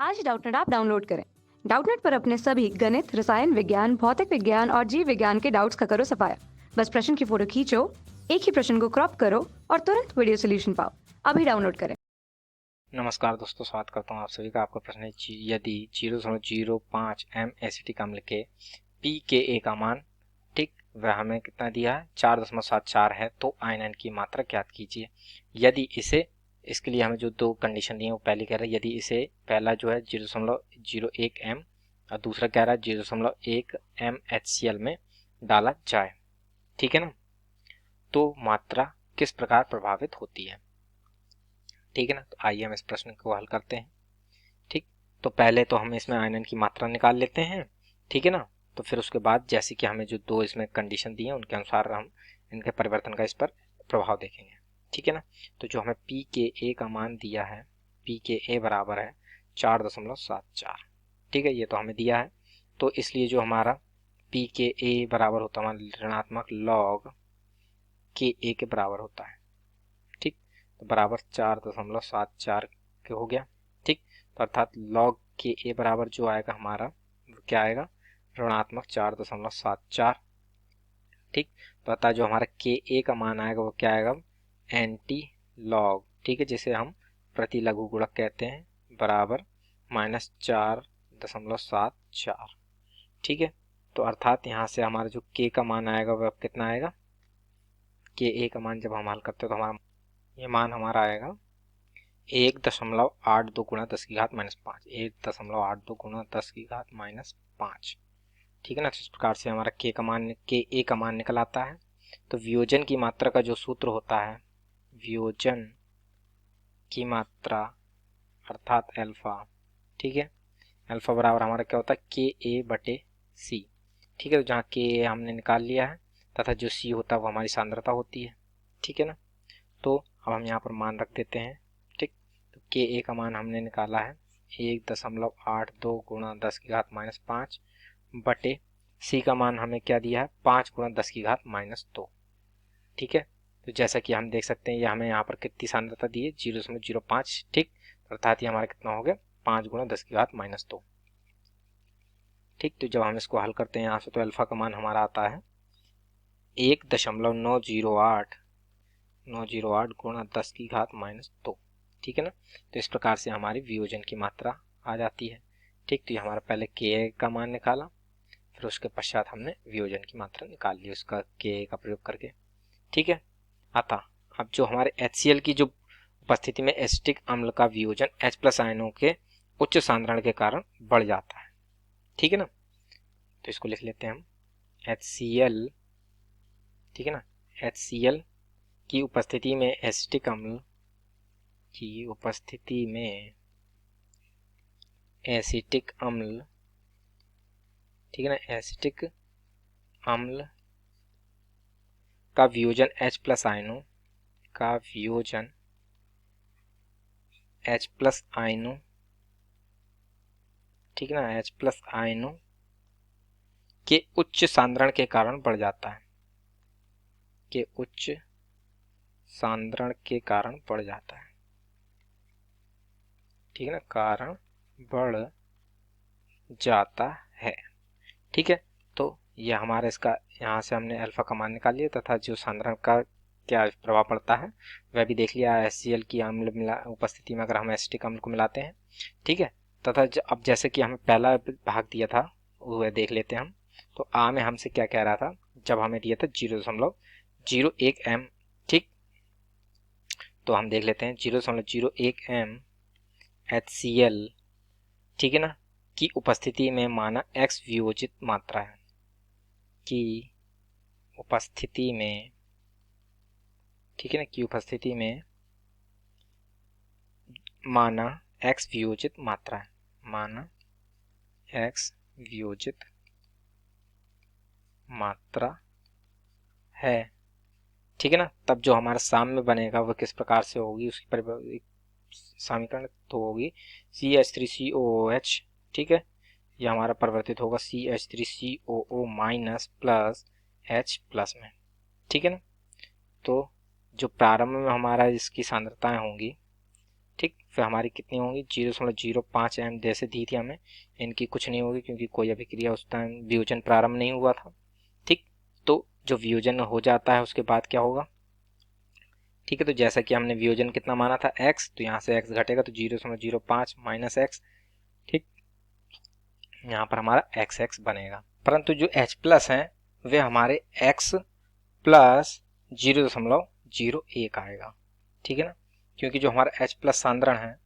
आज डाउटनेट आप डाउनलोड करें। डाउटनेट पर अपने सभी गणित, रसायन विज्ञान, भौतिक विज्ञान और जीव विज्ञान के डाउट्स का करो सफाया। बस प्रश्न की फोटो खींचो, एक ही प्रश्न को क्रॉप करो और तुरंत वीडियो सोल्यूशन पाओ। अभी डाउनलोड करें। नमस्कार दोस्तों, स्वागत करता हूँ आप सभी का। आपका प्रश्न है यदि 0.05 m एसिटिक अम्ल के pKa का मान, ठीक, वह हमें कितना दिया है, 4.74 है, तो आयनन की मात्रा ज्ञात कीजिए। यदि इसे, इसके लिए हमें जो दो कंडीशन दी है वो पहली कह रहा है यदि इसे, पहला जो है 0.01 m और दूसरा कह रहा है 0.1 m HCl में डाला जाए, ठीक है ना, तो मात्रा किस प्रकार प्रभावित होती है, ठीक है ना। तो आइए हम इस प्रश्न को हल करते हैं। ठीक, तो पहले तो हम इसमें आयनन की मात्रा निकाल लेते हैं, ठीक है ना। तो फिर उसके बाद जैसे कि हमें जो दो इसमें कंडीशन दी है उनके अनुसार हम इनके परिवर्तन का इस पर प्रभाव देखेंगे, ठीक है ना। तो जो हमें pKa का मान दिया है, pKa बराबर है 4.74, ठीक है, ये तो हमें दिया है। तो इसलिए जो हमारा pKa बराबर होता है हमारा ऋणात्मक log Ka के बराबर होता है, ठीक। तो बराबर 4.74 के हो गया, ठीक। तो अर्थात log के ए बराबर जो आएगा हमारा वो क्या आएगा, ऋणात्मक 4.74, ठीक। तो अर्थात जो हमारा के ए का मान आएगा वो क्या आएगा, एंटी लॉग, ठीक है, जिसे हम प्रति लघु गुणक कहते हैं, बराबर -4.74, ठीक है। तो अर्थात यहाँ से हमारा जो के का मान आएगा वह कितना आएगा, के ए का मान जब हम हल करते हैं तो हमारा ये मान हमारा आएगा 1.82 गुणा 10 की घात -5, 1.82 गुणा 10 की घात -5, ठीक है ना। तो इस प्रकार से हमारा के का मान, के ए का मान निकल आता है। तो वियोजन की मात्रा का जो सूत्र होता है, वियोजन की मात्रा अर्थात अल्फा, ठीक है, अल्फा बराबर हमारा क्या होता है, के ए बटे सी, ठीक है। तो जहाँ के ए हमने निकाल लिया है तथा जो सी होता है वो हमारी सांद्रता होती है, ठीक है ना। तो अब हम यहाँ पर मान रख देते हैं, ठीक। तो के ए का मान हमने निकाला है 1.82 गुणा 10 की घात -5 बटे सी का मान हमें क्या दिया है, 5 गुणा 10 की घात -2, ठीक है। तो जैसा कि हम देख सकते हैं ये हमें यहाँ पर कितनी सांद्रता दी है, 0.05, ठीक। अर्थात ये हमारा कितना हो गया, 5 गुणा 10 की घात -2, ठीक। तो जब हम इसको हल करते हैं यहाँ से तो अल्फा का मान हमारा आता है 1.908 गुणा 10 की घात -2, ठीक है ना। तो इस प्रकार से हमारी वियोजन की मात्रा आ जाती है, ठीक। तो ये हमारा पहले के का मान निकाला, फिर उसके पश्चात हमने वियोजन की मात्रा निकाल ली उसका के का प्रयोग करके, ठीक है। अतः अब जो हमारे HCl की जो उपस्थिति में एसिटिक अम्ल का वियोजन H+ आयनों के उच्च सांद्रण के कारण बढ़ जाता है, ठीक है ना। तो इसको लिख लेते हैं हम HCl, ठीक है ना। HCl की उपस्थिति में एसिटिक अम्ल की उपस्थिति में एसिटिक अम्ल, ठीक है ना, एसिटिक अम्ल का वियोजन H+ आयनों का वियोजन H+ आयनों, ठीक है ना, H+ आयनों के उच्च सांद्रण के कारण बढ़ जाता है, के उच्च सांद्रण के कारण बढ़ जाता है, ठीक है ना, कारण बढ़ जाता है, ठीक है। तो यह हमारा इसका, यहाँ से हमने अल्फा का मान निकाल लिया तथा जो सांद्रण का क्या प्रभाव पड़ता है वह भी देख लिया। HCl की अम्ल मिला उपस्थिति में अगर हम एसिटिक अम्ल को मिलाते हैं, ठीक है, तथा अब जैसे कि हमें पहला भाग दिया था वह देख लेते हैं हम। तो आ में हमसे क्या कह रहा था, जब हमें दिया था 0.01 m, ठीक। तो हम देख लेते हैं 0.01 m HCl, ठीक है ना, की उपस्थिति में माना X वियोजित मात्रा है, की उपस्थिति में, ठीक है ना, की उपस्थिति में माना X वियोजित मात्रा है, माना X वियोजित मात्रा है, ठीक है ना। तब जो हमारा साम्य बनेगा वह किस प्रकार से होगी, उसकी समीकरण तो होगी CH3COOH, ठीक है, यह हमारा परिवर्तित होगा CH3COO माइनस प्लस H+ में, ठीक है ना। तो जो प्रारंभ में हमारा इसकी सांद्रताएं होंगी ठीक। फिर हमारी कितनी होंगी 0.05 एम जैसे दी थी हमें, इनकी कुछ नहीं होगी क्योंकि कोई अभिक्रिया उस टाइम वियोजन प्रारंभ नहीं हुआ था। ठीक। तो जो वियोजन हो जाता है उसके बाद क्या होगा, ठीक है। तो जैसा कि हमने वियोजन कितना माना था x, तो यहाँ से x घटेगा तो 0.05 माइनस एक्स। ठीक। यहाँ पर हमारा x बनेगा, परंतु जो H प्लस है वे हमारे x प्लस 0.01 आएगा। ठीक है ना, क्योंकि जो हमारा H प्लस सांद्रण है,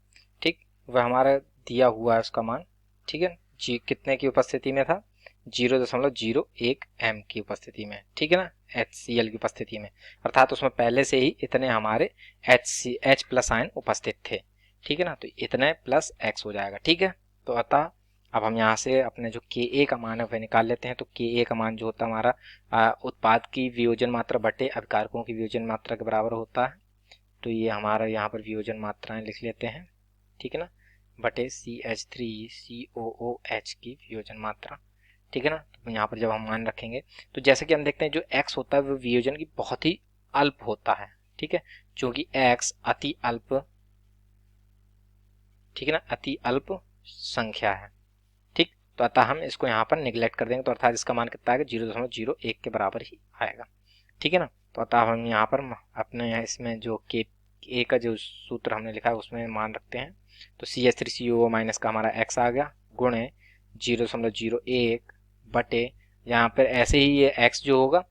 ठीक, वह हमारा दिया हुआ है उसका मान। ठीक है, जी कितने की उपस्थिति में था 0.01 एम की उपस्थिति में। ठीक है ना, HCl की उपस्थिति में, अर्थात उसमें पहले से ही इतने हमारे H प्लस आयन उपस्थित थे। ठीक है ना, तो इतने प्लस x हो जाएगा। ठीक है, तो अतः अब हम यहाँ से अपने जो Ka का मान है वह निकाल लेते हैं। तो Ka का मान जो होता है हमारा उत्पाद की वियोजन मात्रा बटे अभिकारकों की वियोजन मात्रा के बराबर होता है। तो ये हमारा यहाँ पर वियोजन मात्राएं लिख लेते हैं। ठीक है ना, बटे CH3COOH की वियोजन मात्रा। ठीक है ना, तो यहाँ पर जब हम मान रखेंगे तो जैसे कि हम देखते हैं जो x होता है वो वियोजन की बहुत ही अल्प होता है। ठीक है, क्योंकि x अति अल्प, ठीक है ना, अति अल्प संख्या है। ठीक, तो अतः हम इसको यहाँ पर निगलेक्ट कर देंगे, तो अर्थात इसका मान कितना आएगा 0.01 के बराबर ही आएगा। ठीक है ना, तो अतः हम यहाँ पर अपने इसमें जो Ka का जो सूत्र हमने लिखा है उसमें मान रखते हैं। तो CH3COO माइनस का हमारा x आ गया गुणे 0.01 बटे, यहाँ पर ऐसे ही ये x जो होगा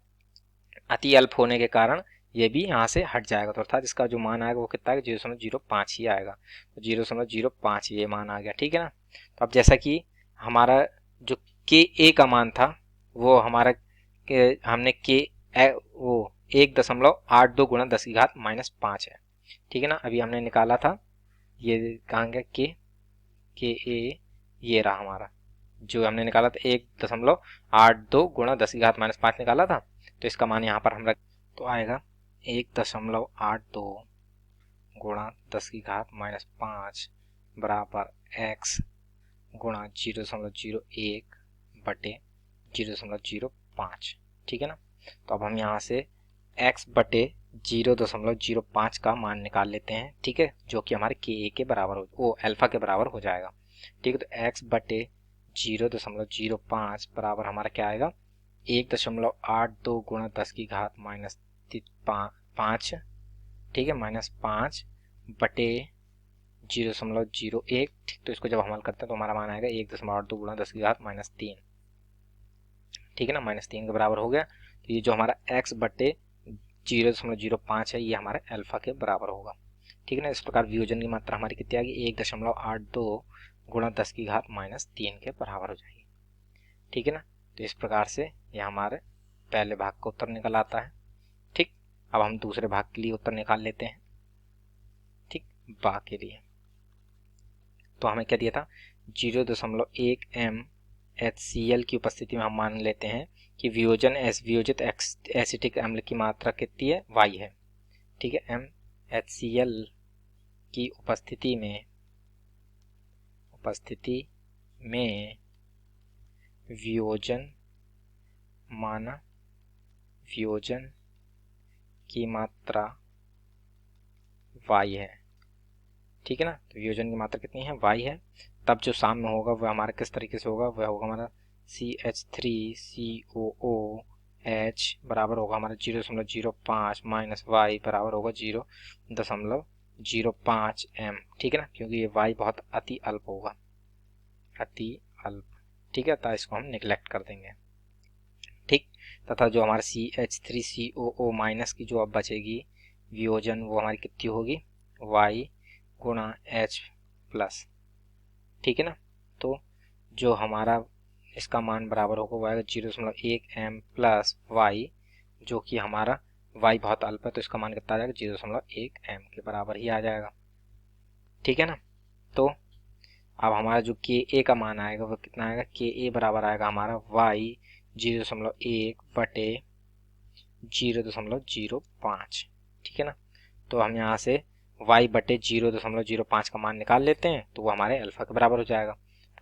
अति अल्प होने के कारण ये भी यहाँ से हट जाएगा, तो अर्थात इसका जो मान आएगा वो कितना आएगा 0.05 ही आएगा। तो 0.05 ये मान आ गया। ठीक है ना, तो अब जैसा कि हमारा जो Ka का मान था वो हमारा हमने वो 1.82 गुणा 10 की घात -5 है। ठीक है ना, अभी हमने निकाला था ये कहाँ गया Ka, ये रहा हमारा जो हमने निकाला था 1.82 गुणा 10 की घात -5 निकाला था। तो इसका मान यहाँ पर हम रख, तो आएगा 1.82 गुणा 10 की घात -5 बराबर x गुणा 0.01 बटे 0.05। ठीक है ना, तो अब हम यहाँ से x बटे 0.05 का मान निकाल लेते हैं। ठीक है, जो कि हमारे Ka के बराबर वो अल्फा के बराबर हो जाएगा। ठीक है, तो x बटे 0.05 बराबर हमारा क्या आएगा 1.82 गुणा 10 की घात -5। ठीक है, -5 बटे 0.01। ठीक, तो इसको जब हम हल करते हैं तो हमारा मान आएगा 1.82 गुणा 10 की घात -3। ठीक है ना, -3 के बराबर हो गया। तो ये जो हमारा x बटे 0.05 है ये हमारे अल्फा के बराबर होगा। ठीक है ना, इस प्रकार वियोजन की मात्रा हमारी कितनी आ गई 1.82 गुणा 10 की घात -3 के बराबर हो जाएगी। ठीक है ना, तो इस प्रकार से ये हमारे पहले भाग का उत्तर निकल आता है। ठीक, अब हम दूसरे भाग के लिए उत्तर निकाल लेते हैं। ठीक, भाग के लिए तो हमें क्या दिया था 0.1 m HCl की उपस्थिति में हम मान लेते हैं कि वियोजित एसिटिक अम्ल की मात्रा कितनी है y है। ठीक है, MHCl की उपस्थिति में वियोजन की मात्रा y है। ठीक है ना, तो वियोजन की मात्रा कितनी है y है। तब जो साम्य होगा वह हमारा किस तरीके से होगा, वह होगा हमारा CH3COOH बराबर होगा हमारा 0.05 माइनस y बराबर होगा 0.05 m। ठीक है ना, क्योंकि ये y बहुत अति अल्प होगा, अति अल्प। ठीक है, तो इसको हम निगलेक्ट कर देंगे। ठीक, तथा जो हमारा CH3COO माइनस की जो अब बचेगी वियोजन वो हमारी कितनी होगी y गुणा H प्लस। ठीक है ना, तो जो हमारा इसका मान बराबर होगा वो आएगा 0.1 m प्लस y, जो कि हमारा y बहुत अल्प है तो इसका मान कितना आ जाएगा 0.1 m के बराबर ही आ जाएगा। ठीक है ना, तो अब हमारा जो Ka का मान आएगा वो कितना आएगा Ka बराबर आएगा हमारा y 0.1 बटे 0.05। ठीक है ना, तो हम यहाँ से y बटे 0.05 का मान निकाल लेते हैं तो वो हमारे अल्फा के बराबर हो जाएगा।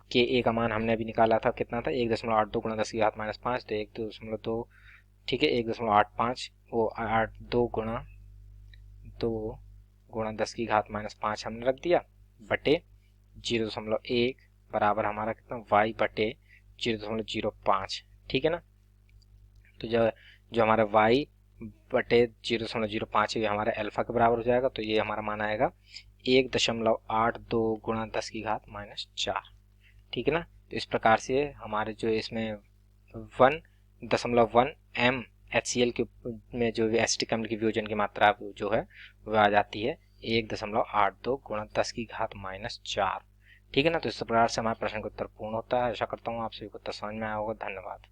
Ka का मान हमने अभी निकाला था कितना था 1.82 गुणा 10 की घात -5, तो 1.2। ठीक है, 1.85 वो 82 गुणा 2 गुणा 10 की घात माइनस 5 हमने रख दिया, बटे 0.1 बराबर हमारा कितना y बटे 0.05। ठीक है ना। तो जो जो हमारा y बटे 0.05 ये हमारा अल्फा के बराबर हो जाएगा। तो ये हमारा मान आएगा 1.82 गुणा 10 की घात माइनस 4। ठीक है ना। तो इस प्रकार से हमारे जो इसमें 1.1 m HCl के में जो एसिटिक अम्ल की वियोजन की मात्रा जो है वह आ जाती है 1.82 गुणा 10 की घात माइनस 4। ठीक है ना। तो इस प्रकार से हमारे प्रश्न का उत्तर पूर्ण होता है। आशा करता हूँ आप सभी को उत्तर समझ में आया होगा। धन्यवाद।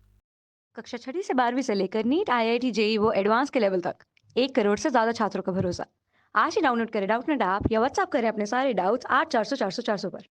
कक्षा 6ठी से 12वीं से लेकर नीट, IIT, जेई वो एडवांस के लेवल तक 1 करोड़ से ज्यादा छात्रों का भरोसा। आज ही डाउनलोड करें डाउटनेट ऐप या व्हाट्सएप करें अपने सारे डाउट्स 8400 400 400 पर।